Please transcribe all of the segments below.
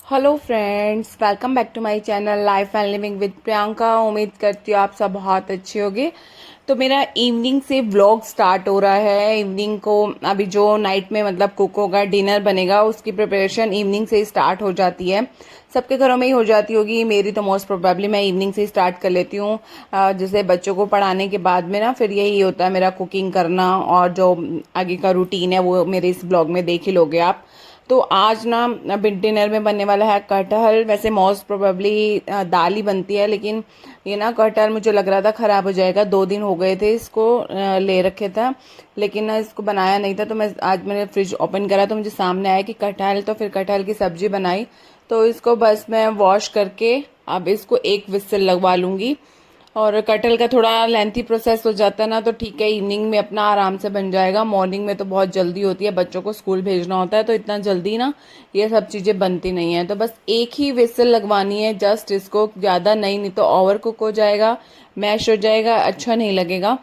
Hello friends, welcome back to my channel life and living with Priyanka. उम्मीद करती हूँ आप सब बहुत अच्छे होंगे। तो मेरा इवनिंग से व्लॉग स्टार्ट हो रहा है। इवनिंग को अभी जो नाइट में मतलब कुक होगा, डिनर बनेगा, उसकी प्रिपरेशन इवनिंग से ही स्टार्ट हो जाती है। सबके घरों में ही हो जाती होगी, मेरी तो मोस्ट प्रोबेबली मैं इवनिंग से ही स्टार्ट कर लेती हूँ। जैसे बच्चों को पढ़ाने के बाद में ना फिर यही होता है मेरा कुकिंग करना, और जो आगे का रूटीन है वो मेरे इस ब्लॉग में देख ही लोगे आप। तो आज ना अभी डिनर में बनने वाला है कटहल। वैसे मोस्ट प्रोबेबली दाल ही बनती है, लेकिन ये ना कटहल मुझे लग रहा था ख़राब हो जाएगा। 2 दिन हो गए थे इसको ले रखे था, लेकिन ना इसको बनाया नहीं था। तो मैंने फ्रिज ओपन करा तो मुझे सामने आया कि कटहल, तो फिर कटहल की सब्जी बनाई। तो इसको बस मैं वॉश करके अब इसको एक विसल लगवा लूँगी। और कटहल का थोड़ा लेंथी प्रोसेस हो जाता है ना, तो ठीक है, इवनिंग में अपना आराम से बन जाएगा। मॉर्निंग में तो बहुत जल्दी होती है, बच्चों को स्कूल भेजना होता है, तो इतना जल्दी ना ये सब चीज़ें बनती नहीं है। तो बस एक ही विसल लगवानी है, जस्ट इसको, ज़्यादा नहीं तो ओवर कुक हो जाएगा, मैश हो जाएगा, अच्छा नहीं लगेगा।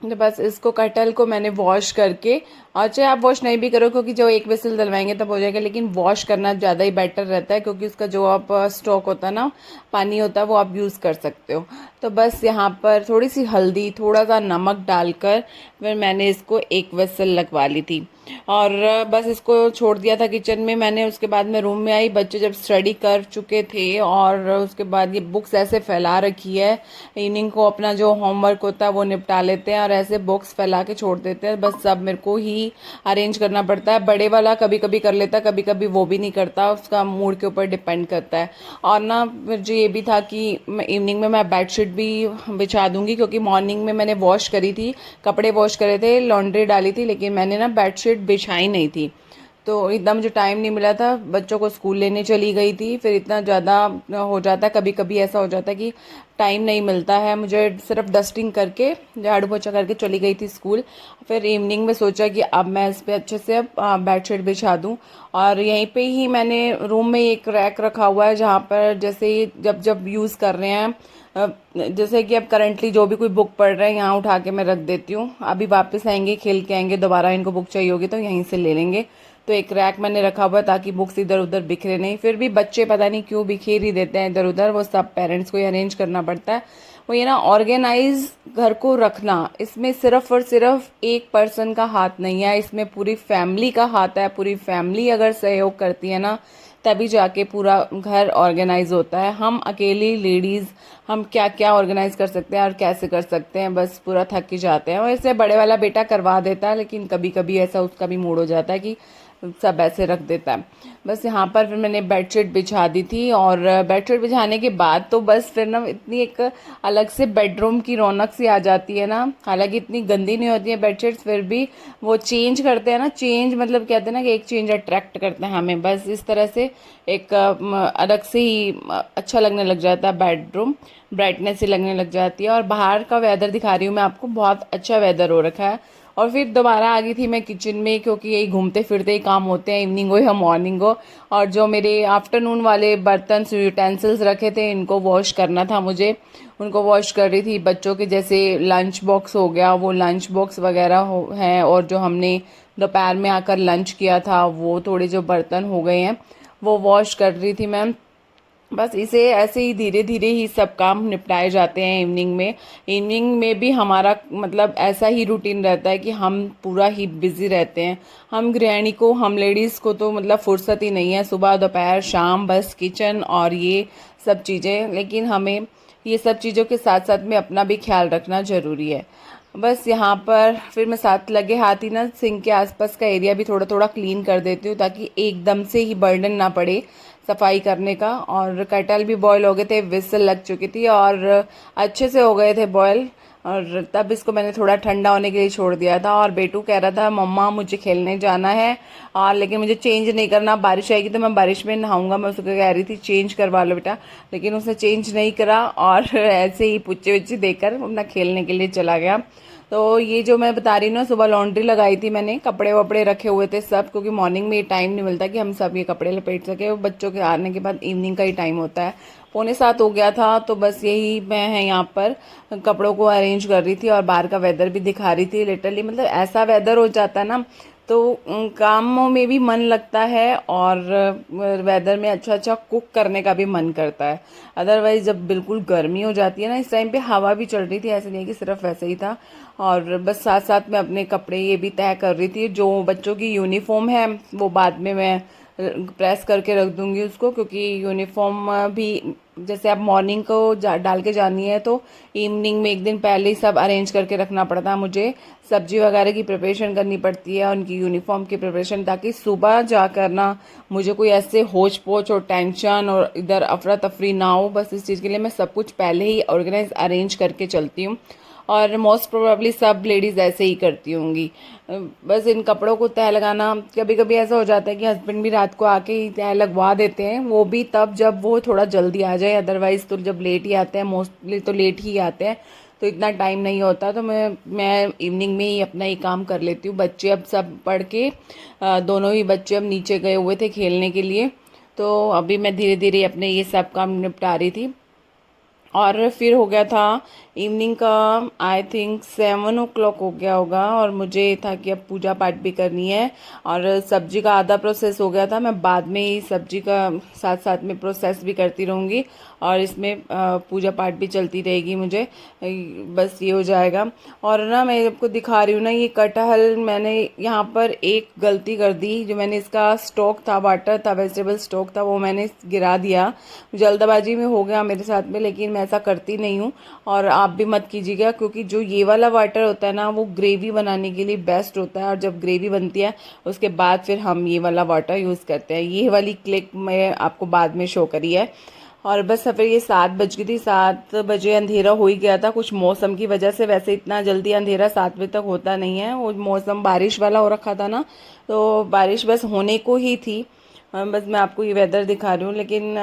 तो बस इसको कटहल को मैंने वॉश करके, और चाहे आप वॉश नहीं भी करो क्योंकि जो एक विसल डलवाएंगे तब हो जाएगा, लेकिन वॉश करना ज़्यादा ही बेटर रहता है, क्योंकि उसका जो आप स्टॉक होता है ना, पानी होता है, वो आप यूज़ कर सकते हो। तो बस यहाँ पर थोड़ी सी हल्दी, थोड़ा सा नमक डालकर फिर मैंने इसको एक विसल लगवा ली थी। और बस इसको छोड़ दिया था किचन में मैंने। उसके बाद मैं रूम में आई, बच्चे जब स्टडी कर चुके थे, और उसके बाद ये बुक्स ऐसे फैला रखी है। इवनिंग को अपना जो होमवर्क होता है वो निपटा लेते हैं, और ऐसे बुक्स फैला के छोड़ देते हैं। बस सब मेरे को ही अरेंज करना पड़ता है। बड़े वाला कभी कभी कर लेता है, कभी कभी वो भी नहीं करता, उसका मूड के ऊपर डिपेंड करता है। और ना फिर जो ये भी था कि इवनिंग में मैं बेडशीट भी बिछा दूंगी, क्योंकि मॉर्निंग में मैंने वॉश करी थी, कपड़े वॉश करे थे, लॉन्ड्री डाली थी, लेकिन मैंने ना बेडशीट बिछाई नहीं थी। तो इतना मुझे टाइम नहीं मिला था, बच्चों को स्कूल लेने चली गई थी, फिर इतना ज़्यादा हो जाता है, कभी कभी ऐसा हो जाता है कि टाइम नहीं मिलता है मुझे। सिर्फ डस्टिंग करके, झाड़ू पोछा करके चली गई थी स्कूल। फिर इवनिंग में सोचा कि अब मैं इस पर अच्छे से बेडशीट बिछा दूँ। और यहीं पे ही मैंने रूम में एक रैक रखा हुआ है, जहाँ पर जैसे जब जब यूज़ कर रहे हैं, जैसे कि अब करंटली जो भी कोई बुक पढ़ रहे हैं, यहाँ उठा के मैं रख देती हूँ। अभी वापस आएंगे, खेल के आएंगे, दोबारा इनको बुक चाहिए होगी तो यहीं से ले लेंगे। तो एक रैक मैंने रखा हुआ है ताकि बुक्स इधर उधर बिखरे नहीं। फिर भी बच्चे पता नहीं क्यों बिखेर ही देते हैं इधर उधर, वो सब पेरेंट्स को ही अरेंज करना पड़ता है। वो ये ना ऑर्गेनाइज घर को रखना, इसमें सिर्फ और सिर्फ एक पर्सन का हाथ नहीं है, इसमें पूरी फैमिली का हाथ है। पूरी फैमिली अगर सहयोग करती है ना, तभी जाके पूरा घर ऑर्गेनाइज होता है। हम अकेली लेडीज़, हम क्या क्या ऑर्गेनाइज कर सकते हैं और कैसे कर सकते हैं, बस पूरा थक ही जाते हैं। और इससे बड़े वाला बेटा करवा देता है, लेकिन कभी कभी ऐसा उसका भी मूड हो जाता है कि सब ऐसे रख देता है। बस यहाँ पर फिर मैंने बेडशीट बिछा दी थी, और बेडशीट बिछाने के बाद तो बस फिर ना इतनी एक अलग से बेडरूम की रौनक सी आ जाती है ना। हालांकि इतनी गंदी नहीं होती है बेडशीट्स, फिर भी वो चेंज करते हैं ना, चेंज मतलब कहते हैं ना कि एक चेंज अट्रैक्ट करते हैं हमें, बस इस तरह से एक अलग से ही अच्छा लगने लग जाता है बेडरूम, ब्राइटनेस ही लगने लग जाती है। और बाहर का वेदर दिखा रही हूँ मैं आपको, बहुत अच्छा वेदर हो रखा है। और फिर दोबारा आ गई थी मैं किचन में, क्योंकि यही घूमते फिरते ही काम होते हैं, इवनिंग हो या मॉर्निंग हो। और जो मेरे आफ्टरनून वाले बर्तन यूटेंसिल्स रखे थे, इनको वॉश करना था मुझे, उनको वॉश कर रही थी। बच्चों के जैसे लंच बॉक्स हो गया, वो लंच बॉक्स वगैरह हो हैं, और जो हमने दोपहर में आकर लंच किया था, वो थोड़े जो बर्तन हो गए हैं, वो वॉश कर रही थी मैं। बस इसे ऐसे ही धीरे धीरे ही सब काम निपटाए जाते हैं इवनिंग में। इवनिंग में भी हमारा मतलब ऐसा ही रूटीन रहता है कि हम पूरा ही बिजी रहते हैं। हम गृहिणी को, हम लेडीज़ को तो मतलब फुर्सत ही नहीं है, सुबह दोपहर शाम बस किचन और ये सब चीज़ें। लेकिन हमें ये सब चीज़ों के साथ साथ में अपना भी ख्याल रखना ज़रूरी है। बस यहाँ पर फिर मैं साथ लगे हाथ ही ना सिंक के आसपास का एरिया भी थोड़ा थोड़ा क्लीन कर देती हूँ, ताकि एकदम से ही बर्डन ना पड़े सफाई करने का। और कटहल भी बॉयल हो गए थे, विसल लग चुकी थी और अच्छे से हो गए थे बॉयल। और तब इसको मैंने थोड़ा ठंडा होने के लिए छोड़ दिया था। और बेटू कह रहा था मम्मा मुझे खेलने जाना है, और लेकिन मुझे चेंज नहीं करना, बारिश आएगी तो मैं बारिश में नहाऊंगा। मैं उसको कह रही थी चेंज करवा लो बेटा, लेकिन उसने चेंज नहीं करा, और ऐसे ही पुच्चे वच्चे देकर अपना खेलने के लिए चला गया। तो ये जो मैं बता रही हूँ ना, सुबह लॉन्ड्री लगाई थी मैंने, कपड़े वपड़े रखे हुए थे सब, क्योंकि मॉर्निंग में ये टाइम नहीं मिलता कि हम सब ये कपड़े लपेट सके। बच्चों के आने के बाद इवनिंग का ही टाइम होता है। 6:45 हो गया था, तो बस यही मैं है यहाँ पर कपड़ों को अरेंज कर रही थी और बाहर का वेदर भी दिखा रही थी। लिटरली मतलब ऐसा वेदर हो जाता है ना, तो कामों में भी मन लगता है और वेदर में अच्छा अच्छा कुक करने का भी मन करता है। अदरवाइज जब बिल्कुल गर्मी हो जाती है ना, इस टाइम पे हवा भी चल रही थी, ऐसे नहीं कि सिर्फ वैसे ही था। और बस साथ साथ में अपने कपड़े ये भी तय कर रही थी। जो बच्चों की यूनिफॉर्म है वो बाद में मैं प्रेस करके रख दूंगी उसको, क्योंकि यूनिफॉर्म भी जैसे आप मॉर्निंग को डाल के जानी है तो इवनिंग में एक दिन पहले ही सब अरेंज करके रखना पड़ता है मुझे। सब्जी वगैरह की प्रिपरेशन करनी पड़ती है, उनकी यूनिफॉर्म की प्रिपरेशन, ताकि सुबह जाकर ना मुझे कोई ऐसे होच पोच और टेंशन और इधर अफरा तफरी ना हो। बस इस चीज़ के लिए मैं सब कुछ पहले ही ऑर्गेनाइज अरेंज करके चलती हूँ, और मोस्ट प्रोबेबली सब लेडीज़ ऐसे ही करती होंगी। बस इन कपड़ों को तय लगाना, कभी कभी ऐसा हो जाता है कि हस्बैंड भी रात को आके ही तय लगवा देते हैं, वो भी तब जब वो थोड़ा जल्दी आ जाए। अदरवाइज तो जब लेट ही आते हैं, मोस्टली तो लेट ही आते हैं, तो इतना टाइम नहीं होता। तो मैं इवनिंग में ही अपना ये काम कर लेती हूँ। बच्चे अब सब पढ़ के दोनों ही बच्चे अब नीचे गए हुए थे खेलने के लिए, तो अभी मैं धीरे धीरे अपने ये सब काम निपटा रही थी। और फिर हो गया था इवनिंग का, आई थिंक 7 o'clock हो गया होगा, और मुझे था कि अब पूजा पाठ भी करनी है। और सब्जी का आधा प्रोसेस हो गया था, मैं बाद में ही सब्जी का साथ साथ में प्रोसेस भी करती रहूँगी, और इसमें पूजा पाठ भी चलती रहेगी मुझे। बस ये हो जाएगा। और ना मैं आपको दिखा रही हूँ ना, ये कटहल मैंने यहाँ पर एक गलती कर दी। जो मैंने इसका स्टॉक था, वाटर था, वेजिटेबल स्टॉक था, वो मैंने गिरा दिया। जल्दबाजी में हो गया मेरे साथ में, लेकिन मैं ऐसा करती नहीं हूँ, और आप भी मत कीजिएगा। क्योंकि जो ये वाला वाटर होता है ना, वो ग्रेवी बनाने के लिए बेस्ट होता है, और जब ग्रेवी बनती है उसके बाद फिर हम ये वाला वाटर यूज़ करते हैं। ये वाली क्लिक मैं आपको बाद में शो करी है। और बस फिर ये 7 बज गई थी, 7 बजे अंधेरा हो ही गया था। कुछ मौसम की वजह से, वैसे इतना जल्दी अंधेरा 7 बजे तक होता नहीं है, वो मौसम बारिश वाला हो रखा था ना, तो बारिश बस होने को ही थी। बस मैं आपको ये वेदर दिखा रही हूँ, लेकिन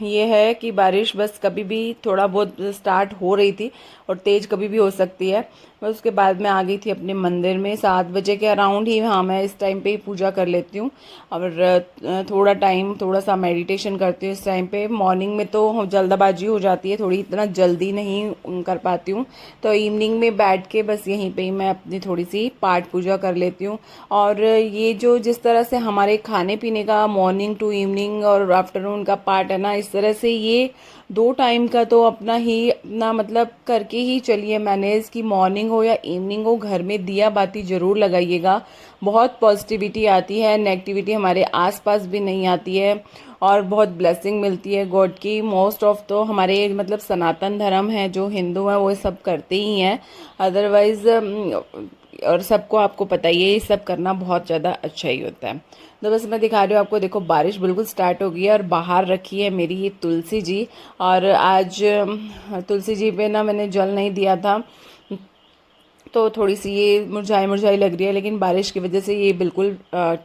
ये है कि बारिश बस कभी भी थोड़ा बहुत स्टार्ट हो रही थी, और तेज़ कभी भी हो सकती है। बस उसके बाद मैं आ गई थी अपने मंदिर में 7 बजे के अराउंड ही। हाँ, मैं इस टाइम पे ही पूजा कर लेती हूँ, और थोड़ा टाइम थोड़ा सा मेडिटेशन करती हूँ इस टाइम पे। मॉर्निंग में तो जल्दबाजी हो जाती है थोड़ी, इतना जल्दी नहीं कर पाती हूँ, तो इवनिंग में बैठ के बस यहीं पे ही मैं अपनी थोड़ी सी पाठ पूजा कर लेती हूँ। और ये जो जिस तरह से हमारे खाने पीने का मॉर्निंग टू इवनिंग और आफ्टरनून का पार्ट है ना, इस तरह से ये 2 टाइम का तो अपना मतलब करके ही चलिए मैनेज, की मॉर्निंग हो या इवनिंग हो, घर में दिया बाती जरूर लगाइएगा। बहुत पॉजिटिविटी आती है, नेगेटिविटी हमारे आसपास भी नहीं आती है, और बहुत ब्लेसिंग मिलती है गॉड की। मोस्ट ऑफ तो हमारे मतलब सनातन धर्म है, जो हिंदू हैं वो सब करते ही हैं। अदरवाइज और सबको आपको पता ही है, ये सब करना बहुत ज़्यादा अच्छा ही होता है। तो बस मैं दिखा रही हूँ आपको, देखो बारिश बिल्कुल स्टार्ट हो गई है, और बाहर रखी है मेरी ये तुलसी जी। और आज तुलसी जी पे ना मैंने जल नहीं दिया था, तो थोड़ी सी ये मुरझाई मुरझाई लग रही है, लेकिन बारिश की वजह से ये बिल्कुल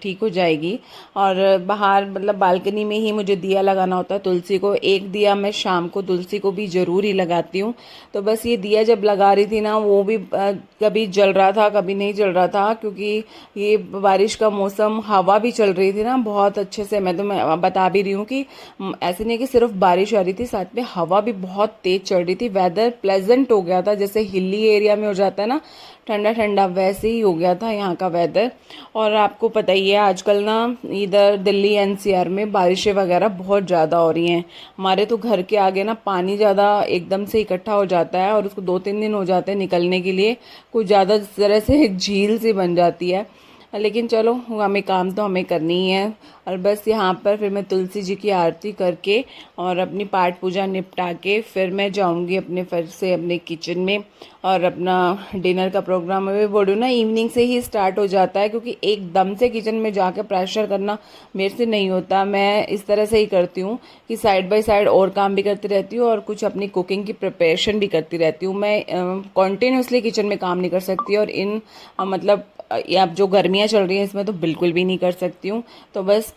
ठीक हो जाएगी। और बाहर मतलब बालकनी में ही मुझे दिया लगाना होता है तुलसी को। एक दिया मैं शाम को तुलसी को भी ज़रूर ही लगाती हूँ। तो बस ये दिया जब लगा रही थी ना, वो भी कभी जल रहा था कभी नहीं जल रहा था, क्योंकि ये बारिश का मौसम, हवा भी चल रही थी ना बहुत अच्छे से। मैं बता भी रही हूँ कि ऐसे नहीं कि सिर्फ बारिश आ रही थी, साथ में हवा भी बहुत तेज चल रही थी। वेदर प्लेजेंट हो गया था, जैसे हिली एरिया में हो जाता है ना ठंडा ठंडा, वैसे ही हो गया था यहाँ का वेदर। और आपको पता ही है आजकल ना इधर दिल्ली एनसीआर में बारिशें वगैरह बहुत ज़्यादा हो रही हैं। हमारे तो घर के आगे ना पानी ज़्यादा एकदम से इकट्ठा हो जाता है, और उसको 2-3 दिन हो जाते हैं निकलने के लिए। कुछ ज़्यादा तरह से झील सी बन जाती है, लेकिन चलो हमें काम तो हमें करनी ही है। और बस यहाँ पर फिर मैं तुलसी जी की आरती करके और अपनी पाठ पूजा निपटा के फिर मैं जाऊँगी अपने फिर से अपने किचन में, और अपना डिनर का प्रोग्राम मैं बोल रही हूँ ना इवनिंग से ही स्टार्ट हो जाता है, क्योंकि एकदम से किचन में जाकर प्रेशर करना मेरे से नहीं होता। मैं इस तरह से ही करती हूँ कि साइड बाय साइड और काम भी करती रहती हूँ, और कुछ अपनी कुकिंग की प्रिपरेशन भी करती रहती हूँ। मैं कॉन्टिन्यूसली किचन में काम नहीं कर सकती, और इन मतलब या अब जो गर्मियाँ चल रही हैं इसमें तो बिल्कुल भी नहीं कर सकती हूँ। तो बस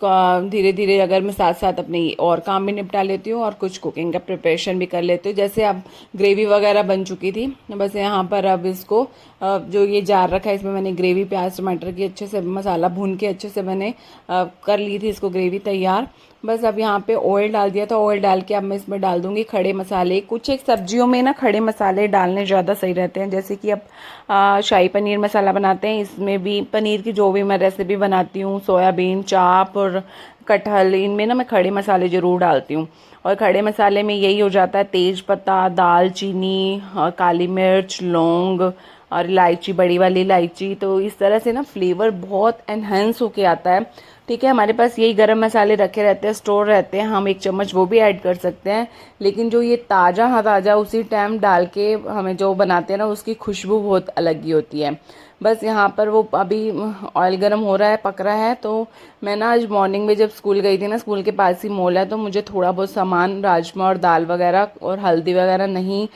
धीरे धीरे अगर मैं साथ साथ अपने और काम भी निपटा लेती हूँ, और कुछ कुकिंग का प्रिपरेशन भी कर लेती हूँ। जैसे अब ग्रेवी वगैरह बन चुकी थी, बस यहाँ पर अब इसको जो ये जार रखा है, इसमें मैंने ग्रेवी प्याज टमाटर की अच्छे से मसाला भून के अच्छे से मैंने कर ली थी इसको ग्रेवी तैयार। बस अब यहाँ पे ऑयल डाल दिया था, ऑयल डाल के अब मैं इसमें डाल दूंगी खड़े मसाले। कुछ एक सब्जियों में ना खड़े मसाले डालने ज़्यादा सही रहते हैं, जैसे कि अब शाही पनीर मसाला बनाते हैं, इसमें भी पनीर की जो भी मैं रेसिपी बनाती हूँ, सोयाबीन चाप और कटहल, इनमें ना मैं खड़े मसाले ज़रूर डालती हूँ। और खड़े मसाले में यही हो जाता है तेज पत्ता, दालचीनी, काली मिर्च, लौंग और इलायची, बड़ी वाली इलायची। तो इस तरह से ना फ्लेवर बहुत एनहेंस होके आता है। ठीक है, हमारे पास यही गरम मसाले रखे रहते हैं, स्टोर रहते हैं, हम एक चम्मच वो भी ऐड कर सकते हैं। लेकिन जो ये ताज़ा, हाँ ताज़ा उसी टाइम डाल के हमें जो बनाते हैं ना, उसकी खुशबू बहुत अलग ही होती है। बस यहाँ पर वो अभी ऑयल गर्म हो रहा है, पक रहा है। तो मैं ना आज मॉर्निंग में जब स्कूल गई थी ना, स्कूल के पास ही मॉल है, तो मुझे थोड़ा बहुत सामान, राजमा और दाल वगैरह और हल्दी वगैरह नहीं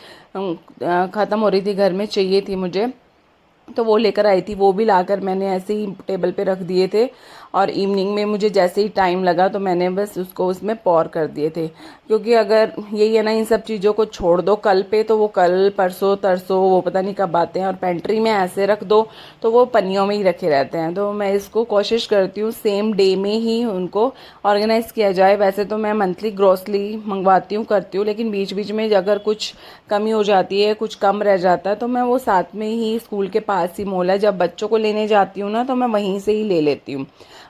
ख़त्म हो रही थी, घर में चाहिए थी मुझे, तो वो लेकर आई थी। वो भी लाकर मैंने ऐसे ही टेबल पे रख दिए थे, और इवनिंग में मुझे जैसे ही टाइम लगा तो मैंने बस उसको उसमें पौर कर दिए थे। क्योंकि अगर यही है ना, इन सब चीज़ों को छोड़ दो कल पे, तो वो कल परसों तरसों वो पता नहीं कब आते हैं, और पेंट्री में ऐसे रख दो तो वो पन्नियों में ही रखे रहते हैं। तो मैं इसको कोशिश करती हूँ सेम डे में ही उनको ऑर्गेनाइज़ किया जाए। वैसे तो मैं मंथली ग्रोसरी मंगवाती हूँ, करती हूँ, लेकिन बीच बीच में अगर कुछ कमी हो जाती है, कुछ कम रह जाता है, तो मैं वो साथ में ही, स्कूल के पास ही मॉल है, जब बच्चों को लेने जाती हूँ ना, तो मैं वहीं से ही ले लेती हूँ,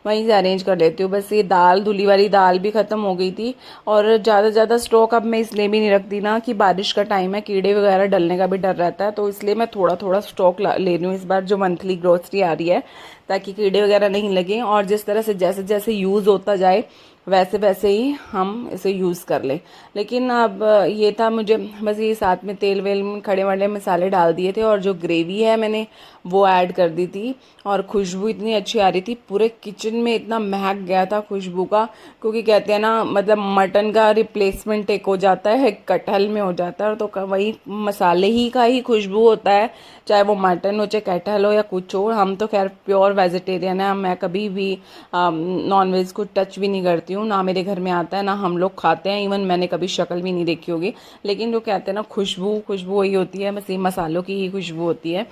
वहीं से अरेंज कर लेती हूँ। बस ये दाल, धुली वाली दाल भी ख़त्म हो गई थी। और ज़्यादा ज़्यादा स्टॉक अब मैं इसलिए भी नहीं रखती ना कि बारिश का टाइम है, कीड़े वगैरह डलने का भी डर रहता है, तो इसलिए मैं थोड़ा थोड़ा स्टॉक ले रही हूँ इस बार जो मंथली ग्रोसरी आ रही है, ताकि कीड़े वगैरह नहीं लगे। और जिस तरह से जैसे जैसे यूज़ होता जाए वैसे वैसे ही हम इसे यूज़ कर लें। लेकिन अब ये था, मुझे बस ये साथ में तेल वेल में खड़े वाले मसाले डाल दिए थे, और जो ग्रेवी है मैंने वो ऐड कर दी थी। और खुशबू इतनी अच्छी आ रही थी, पूरे किचन में इतना महक गया था खुशबू का। क्योंकि कहते हैं ना, मतलब मटन का रिप्लेसमेंट एक हो जाता है, कटहल में हो जाता है, तो वही मसाले ही का ही खुशबू होता है, चाहे वो मटन हो, चाहे कटहल हो, या कुछ हो। हम तो खैर प्योर वेजिटेरियन है, मैं कभी भी नॉन वेज को टच भी नहीं करती हूँ, ना मेरे घर में आता है, ना हम लोग खाते हैं, इवन मैंने कभी शक्ल भी नहीं देखी होगी। लेकिन जो कहते हैं ना, खुशबू खुशबू वही होती है, बस ये मसालों की ही खुशबू होती है।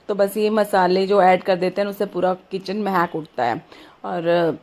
तो बस ये मसाले जो ऐड कर देते हैं, उससे पूरा किचन महक उठता है। और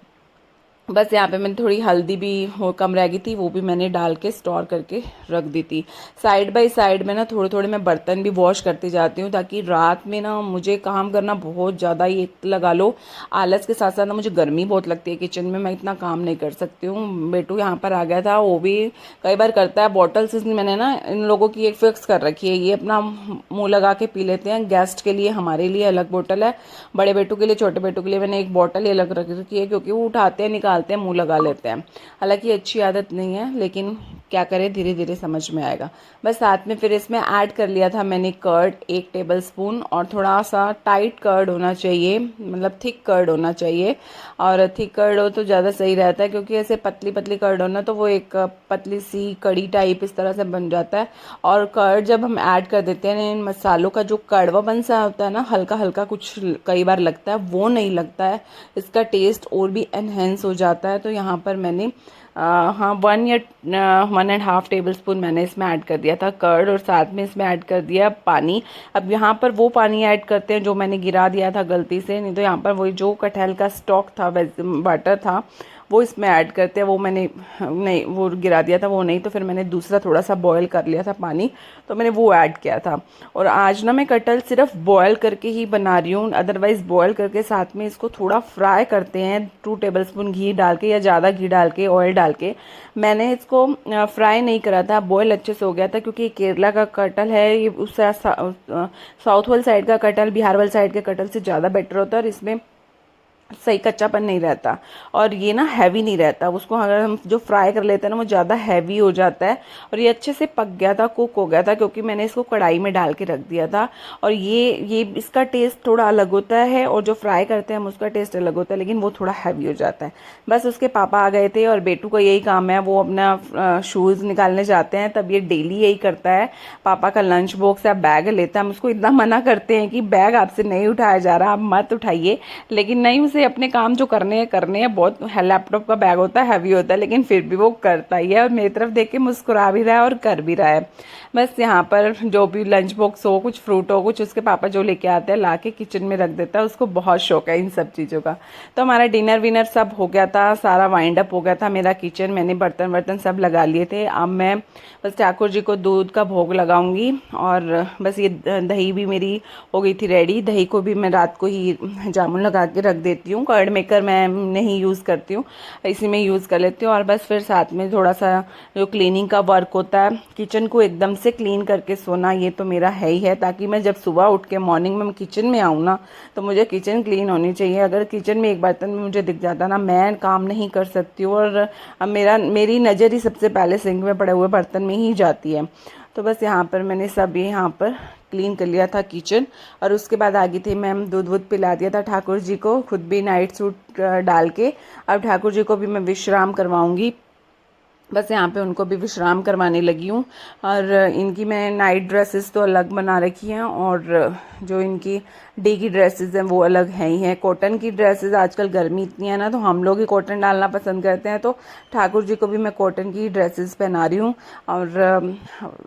बस यहाँ पे मैंने थोड़ी हल्दी भी हो कम रह गई थी, वो भी मैंने डाल के स्टोर करके रख दी थी। साइड बाय साइड में ना थोड़े थोड़े मैं बर्तन भी वॉश करती जाती हूँ, ताकि रात में ना मुझे काम करना बहुत ज़्यादा ही, लगा लो आलस के साथ साथ ना मुझे गर्मी बहुत लगती है किचन में, मैं इतना काम नहीं कर सकती हूँ। बेटू यहाँ पर आ गया था, वो भी कई बार करता है। बॉटल्स मैंने ना इन लोगों की एक फिक्स कर रखी है, ये अपना मुँह लगा के पी लेते हैं। गेस्ट के लिए हमारे लिए अलग बोतल है, बड़े बेटू के लिए, छोटे बेटू के लिए मैंने एक बॉटल ही अलग रख रखी है, क्योंकि वो उठाते हैं, निकालते हैं, मुंह लगा लेते हैं। हालांकि अच्छी आदत नहीं है, लेकिन क्या करें, धीरे धीरे समझ में आएगा। बस साथ में फिर इसमें ऐड कर लिया था मैंने कर्ड, 1 टेबलस्पून, और थोड़ा सा टाइट कर्ड होना चाहिए, मतलब थिक कर्ड होना चाहिए। और थिक कर्ड हो तो ज़्यादा सही रहता है, क्योंकि ऐसे पतली पतली कर्ड हो ना, तो वो एक पतली सी कड़ी टाइप इस तरह से बन जाता है। और कर्ड जब हम ऐड कर देते हैं इन मसालों का, जो कड़वापन सा होता है ना, हल्का हल्का कुछ कई बार लगता है, वो नहीं लगता है, इसका टेस्ट और भी एनहेंस हो जाता है। तो यहाँ पर मैंने हाँ 1 या 1.5 टेबलस्पून मैंने इसमें ऐड कर दिया था कर्ड, और साथ में इसमें ऐड कर दिया पानी। अब यहाँ पर वो पानी ऐड करते हैं जो मैंने गिरा दिया था गलती से, नहीं तो यहाँ पर वही जो कटहल का स्टॉक था, वाटर था, वो इसमें ऐड करते हैं। वो मैंने नहीं, वो गिरा दिया था वो नहीं, तो फिर मैंने दूसरा थोड़ा सा बॉयल कर लिया था पानी, तो मैंने वो ऐड किया था। और आज ना मैं कटहल सिर्फ बॉयल करके ही बना रही हूँ, अदरवाइज बॉयल करके साथ में इसको थोड़ा फ्राई करते हैं, 2 टेबलस्पून घी डाल के या ज़्यादा घी डाल के, ऑयल डाल के। मैंने इसको फ्राई नहीं करा था, बॉयल अच्छे से हो गया था, क्योंकि केरला का कटहल है, ये उस साउथ वाली साइड का कटहल बिहार वाली साइड के कटहल से ज़्यादा बेटर होता है, और इसमें सही कच्चापन नहीं रहता, और ये ना हैवी नहीं रहता। उसको अगर हम जो फ्राई कर लेते हैं ना, वो ज़्यादा हैवी हो जाता है। और ये अच्छे से पक गया था, कुक हो गया था, क्योंकि मैंने इसको कढ़ाई में डाल के रख दिया था। और ये इसका टेस्ट थोड़ा अलग होता है, और जो फ्राई करते हैं हम उसका टेस्ट अलग होता है, लेकिन वो थोड़ा हैवी हो जाता है। बस उसके पापा आ गए थे, और बेटू का यही काम है, वो अपना शूज़ निकालने जाते हैं, तब ये डेली यही करता है। पापा का लंच बॉक्स या बैग लेता है, हम उसको इतना मना करते हैं कि बैग आपसे नहीं उठाया जा रहा, आप मत उठाइए, लेकिन नहीं, से अपने काम जो करने हैं बहुत, लैपटॉप का बैग होता है हैवी होता है, लेकिन फिर भी वो करता ही है और मेरी तरफ देख के मुस्कुरा भी रहा है और कर भी रहा है। बस यहाँ पर जो भी लंच बॉक्स हो, कुछ फ्रूट हो, कुछ उसके पापा जो लेके आते हैं ला के किचन में रख देता है, उसको बहुत शौक है इन सब चीज़ों का। तो हमारा डिनर विनर सब हो गया था, सारा वाइंड अप हो गया था मेरा किचन, मैंने बर्तन वर्तन सब लगा लिए थे। अब मैं बस ठाकुर जी को दूध का भोग लगाऊंगी और बस ये दही भी मेरी हो गई थी रेडी। दही को भी मैं रात को ही जामुन लगा के रख देती हूँ, कर्ड मेकर मैं नहीं यूज़ करती हूँ, इसी में यूज़ कर लेती हूँ। और बस फिर साथ में थोड़ा सा जो क्लीनिंग का वर्क होता है, किचन को एकदम से क्लीन करके सोना, ये तो मेरा है ही है, ताकि मैं जब सुबह उठ के मॉर्निंग में किचन में आऊँ ना, तो मुझे किचन क्लीन होनी चाहिए। अगर किचन में एक बर्तन में मुझे दिख जाता ना, मैं काम नहीं कर सकती हूँ और अब मेरी नज़र ही सबसे पहले सिंक में पड़े हुए बर्तन में ही जाती है। तो बस यहाँ पर मैंने सब यहाँ पर क्लीन कर लिया था किचन। और उसके बाद आ गई थी मैं, दूध वूध पिला दिया था ठाकुर जी को, खुद भी नाइट सूट डाल के। अब ठाकुर जी को भी मैं विश्राम करवाऊंगी, बस यहाँ पे उनको भी विश्राम करवाने लगी हूँ। और इनकी मैं नाइट ड्रेसेस तो अलग बना रखी हैं और जो इनकी डे की ड्रेसेस हैं वो अलग है ही हैं। कॉटन की ड्रेसेस, आजकल गर्मी इतनी है ना, तो हम लोग ही कॉटन डालना पसंद करते हैं, तो ठाकुर जी को भी मैं कॉटन की ड्रेसेस पहना रही हूँ। और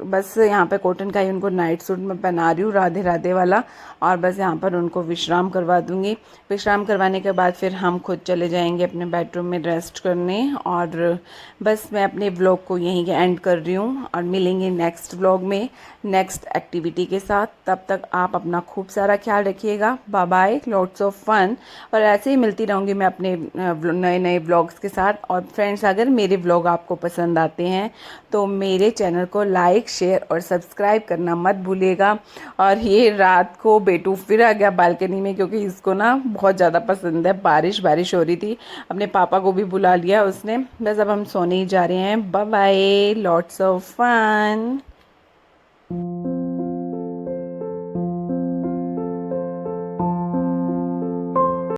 बस यहाँ पे कॉटन का ही उनको नाइट सूट में पहना रही हूँ, राधे राधे वाला। और बस यहाँ पर उनको विश्राम करवा दूँगी। विश्राम करवाने के बाद फिर हम खुद चले जाएंगे अपने बेडरूम में रेस्ट करने। और बस मैं अपने व्लॉग को यहीं एंड कर रही हूँ और मिलेंगे नेक्स्ट व्लॉग में नेक्स्ट एक्टिविटी के साथ। तब तक आप अपना खूब सारा ख्याल रखिएगा। Bye bye, lots of fun. और ऐसे ही मिलती रहूँगी मैं अपने नए नए व्लॉग्स के साथ। और फ्रेंड्स, अगर मेरे व्लॉग आपको पसंद आते हैं तो मेरे चैनल को लाइक, शेयर और सब्सक्राइब करना मत भूलिएगा। और ये रात को बेटू फिर आ गया बालकनी में, क्योंकि इसको ना बहुत ज़्यादा पसंद है। बारिश बारिश हो रही थी, अपने पापा को भी बुला लिया उसने। बस अब हम सोने ही जा रहे हैं। Bye bye, lots of fun.